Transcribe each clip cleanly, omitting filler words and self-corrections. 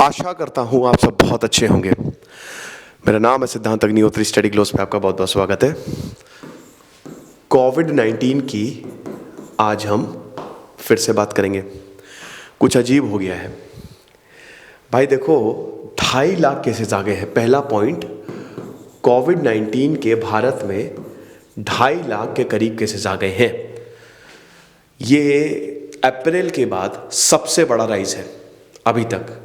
आशा करता हूँ आप सब बहुत अच्छे होंगे। मेरा नाम है सिद्धांत अग्निहोत्री, स्टडी ग्लोस पे आपका बहुत बहुत स्वागत है। कोविड-19 की आज हम फिर से बात करेंगे। कुछ अजीब हो गया है भाई। देखो 2.5 लाख केसेस आ गए हैं। पहला पॉइंट, कोविड-19 के भारत में 2.5 लाख के करीब केसेस आ गए हैं। ये अप्रैल के बाद सबसे बड़ा राइज है अभी तक।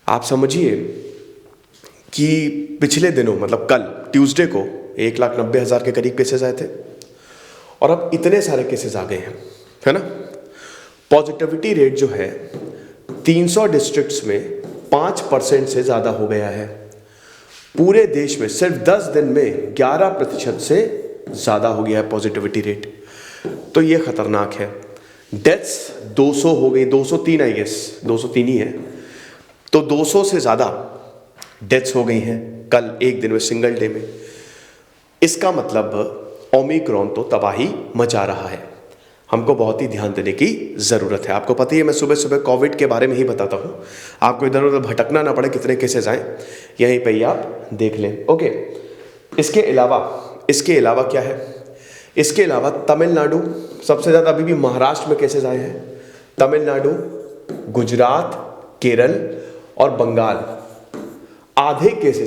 आप समझिए कि पिछले दिनों मतलब कल ट्यूसडे को 1,90,000 के करीब केसेस आए थे और अब इतने सारे केसेस आ गए हैं, है ना। पॉजिटिविटी रेट जो है 300 डिस्ट्रिक्ट्स में 5% से ज़्यादा हो गया है। पूरे देश में सिर्फ 10 दिन में 11% से ज़्यादा हो गया है पॉजिटिविटी रेट। तो ये खतरनाक है। डेथ्स 200 हो गई, 203 आई गेस, 203 ही है। तो 200 से ज़्यादा डेथ्स हो गई हैं कल एक दिन में, सिंगल डे में। इसका मतलब ओमिक्रॉन तो तबाही मचा रहा है। हमको बहुत ही ध्यान देने की ज़रूरत है। आपको पता ही है मैं सुबह सुबह कोविड के बारे में ही बताता हूँ, आपको इधर उधर भटकना ना पड़े। कितने केसेस आए यहीं पे ही आप देख लें। ओके, इसके अलावा क्या है? इसके अलावा तमिलनाडु सबसे ज़्यादा, अभी भी महाराष्ट्र में केसेस आए हैं। तमिलनाडु, गुजरात, केरल और बंगाल, आधे से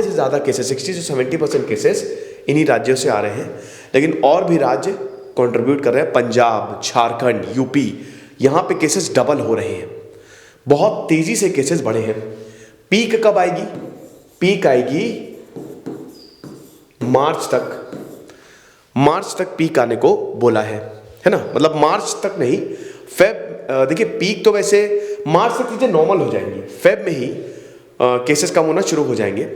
ज़्यादा केसेस, 60 से 70% केसेस इन्हीं राज्यों से आ रहे हैं। लेकिन और भी राज्य कंट्रीब्यूट कर रहे हैं। पंजाब, झारखंड, यूपी, यहाँ पे केसेस डबल हो रहे हैं। बहुत तेज़ी से केसेस बढ़े हैं। पीक कब आएगी? पीक आएगी मार्च तक पीक आने को बोला है ना। मतलब मार्च तक नहीं, देखिए पीक तो वैसे मार्च तक चीज़ें नॉर्मल हो जाएंगी। फेब में ही केसेस कम होना शुरू हो जाएंगे।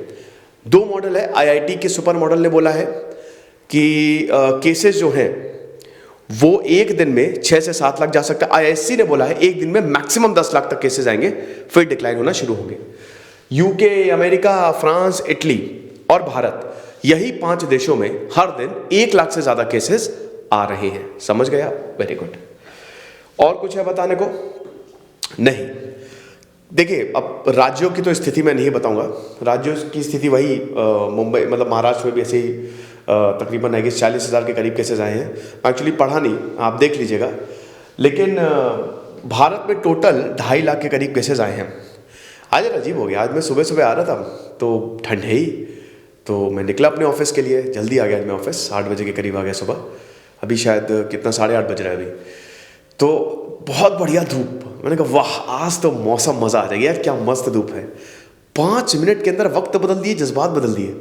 2 मॉडल है। आईआईटी के सुपर मॉडल ने बोला है कि केसेस जो हैं वो एक दिन में 6 से 7 लाख जा सकता है। आईआईएससी ने बोला है एक दिन में मैक्सिमम 10 लाख तक केसेस आएंगे, फिर डिक्लाइन होना शुरू होंगे। यूके, अमेरिका, फ्रांस, इटली और भारत, यही 5 देशों में हर दिन 1 लाख से ज़्यादा केसेस आ रहे हैं। समझ गए आप? Very good. और कुछ है बताने को? नहीं। देखिए अब राज्यों की तो स्थिति मैं नहीं बताऊंगा। राज्यों की स्थिति वही मुंबई मतलब महाराष्ट्र में भी ऐसे ही तकरीबन आई गेस 40,000 के करीब केसेस आए हैं। मैं एक्चुअली पढ़ा नहीं, आप देख लीजिएगा। लेकिन भारत में टोटल 2.5 लाख के करीब केसेस आए हैं। आज अजीब हो गया। आज मैं सुबह सुबह आ रहा था तो ठंड है ही, तो मैं निकला अपने ऑफिस के लिए। जल्दी आ गया मैं ऑफिस, 8 बजे के करीब आ गया सुबह। अभी शायद कितना 8:30 बज रहा है अभी। तो बहुत बढ़िया धूप। मैंने कहा वाह, आज तो मौसम मज़ा आ जाएगा यार, क्या मस्त धूप है। 5 मिनट के अंदर वक्त बदल दिए, जज्बात बदल दिए।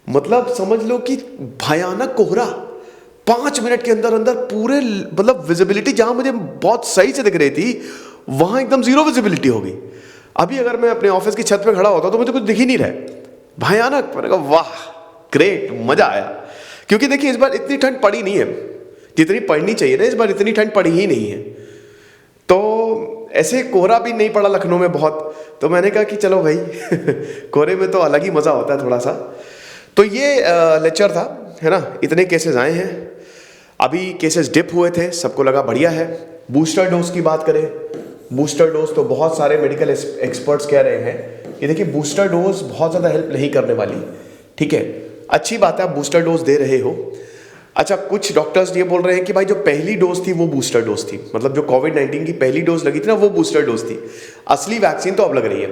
मतलब समझ लो कि भयानक कोहरा 5 मिनट के अंदर अंदर पूरे, मतलब विजिबिलिटी जहाँ मुझे बहुत सही से दिख रही थी वहाँ एकदम 0 विजिबिलिटी हो गई। अभी अगर मैं अपने ऑफिस की छत पे खड़ा होता तो मुझे कुछ दिख ही नहीं रहा है। भयानक। मैंने कहा वाह ग्रेट, मज़ा आया। क्योंकि देखिए इस बार इतनी ठंड पड़ी नहीं है जितनी पड़नी चाहिए ना। इस बार इतनी ठंड पड़ी ही नहीं है। तो ऐसे कोहरा भी नहीं पड़ा लखनऊ में बहुत। तो मैंने कहा कि चलो भाई कोहरे में तो अलग ही मज़ा होता है थोड़ा सा। तो ये लेक्चर था, है ना। इतने केसेस आए हैं। अभी केसेस डिप हुए थे, सबको लगा बढ़िया है। बूस्टर डोज की बात करें, बूस्टर डोज तो बहुत सारे मेडिकल एक्सपर्ट्स कह रहे हैं कि देखिए बूस्टर डोज बहुत ज़्यादा हेल्प नहीं करने वाली। ठीक है, अच्छी बात है आप बूस्टर डोज दे रहे हो। अच्छा, कुछ डॉक्टर्स ये बोल रहे हैं कि भाई जो पहली डोज थी वो बूस्टर डोज थी। मतलब जो कोविड-19 की पहली डोज लगी थी ना, वो बूस्टर डोज थी। असली वैक्सीन तो अब लग रही है।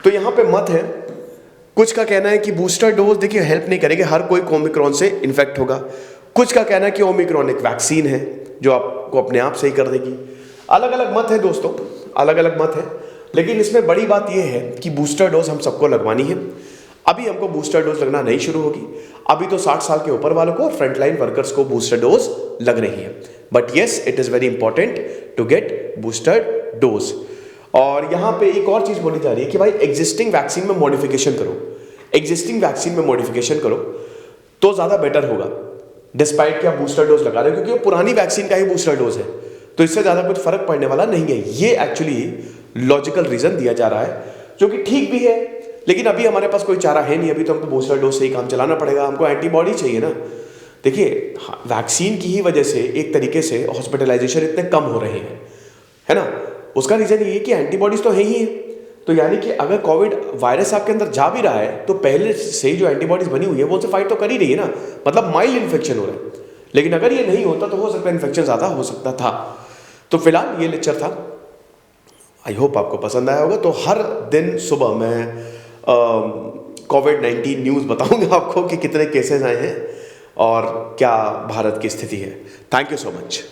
तो यहाँ पे मत है। कुछ का कहना है कि बूस्टर डोज देखिए हेल्प नहीं करेगी, हर कोई ओमिक्रॉन से इन्फेक्ट होगा। कुछ का कहना है कि ओमिक्रॉन एक वैक्सीन है जो आपको अपने आप सही कर देगी। अलग अलग मत है दोस्तों, अलग अलग मत है। लेकिन इसमें बड़ी बात यह है कि बूस्टर डोज हम सबको लगवानी है। अभी हमको बूस्टर डोज लगना नहीं शुरू होगी। अभी तो 60 साल के ऊपर वालों को और फ्रंटलाइन वर्कर्स को बूस्टर डोज लग रही है। But yes, it is very important to get booster dose. और यहाँ पे एक और चीज़ बोली जा रही है कि भाई एग्जिस्टिंग वैक्सीन में मॉडिफिकेशन करो। एग्जिस्टिंग वैक्सीन में मॉडिफिकेशन करो तो ज़्यादा बेटर होगा, डिस्पाइट कि आप बूस्टर डोज लगा रहे हो, क्योंकि वो पुरानी वैक्सीन का ही बूस्टर डोज है। तो इससे ज़्यादा कुछ फर्क पड़ने वाला नहीं है। ये एक्चुअली लॉजिकल रीज़न दिया जा रहा है, जो कि ठीक भी है। लेकिन अभी हमारे पास कोई चारा है नहीं। अभी तो हमको बूस्टर डोज से ही काम चलाना पड़ेगा। हमको एंटीबॉडी चाहिए ना। देखिए वैक्सीन की ही वजह से एक तरीके से हॉस्पिटलाइजेशन इतने कम हो रहे हैं, है ना। उसका रीज़न ये है कि एंटीबॉडीज़ तो है ही है, तो यानी कि अगर कोविड वायरस आपके अंदर जा भी रहा है तो पहले से ही जो एंटीबॉडीज बनी हुई है वो उनसे फाइट तो कर ही रही है ना, मतलब माइल्ड इन्फेक्शन हो रहा है। लेकिन अगर ये नहीं होता तो हो सकता है इन्फेक्शन ज़्यादा हो सकता था। तो फिलहाल ये लेक्चर था, आई होप आपको पसंद आया होगा। तो हर दिन सुबह मैं कोविड-19 न्यूज़ बताऊंगा आपको कि कितने केसेस आए हैं और क्या भारत की स्थिति है। Thank you so much.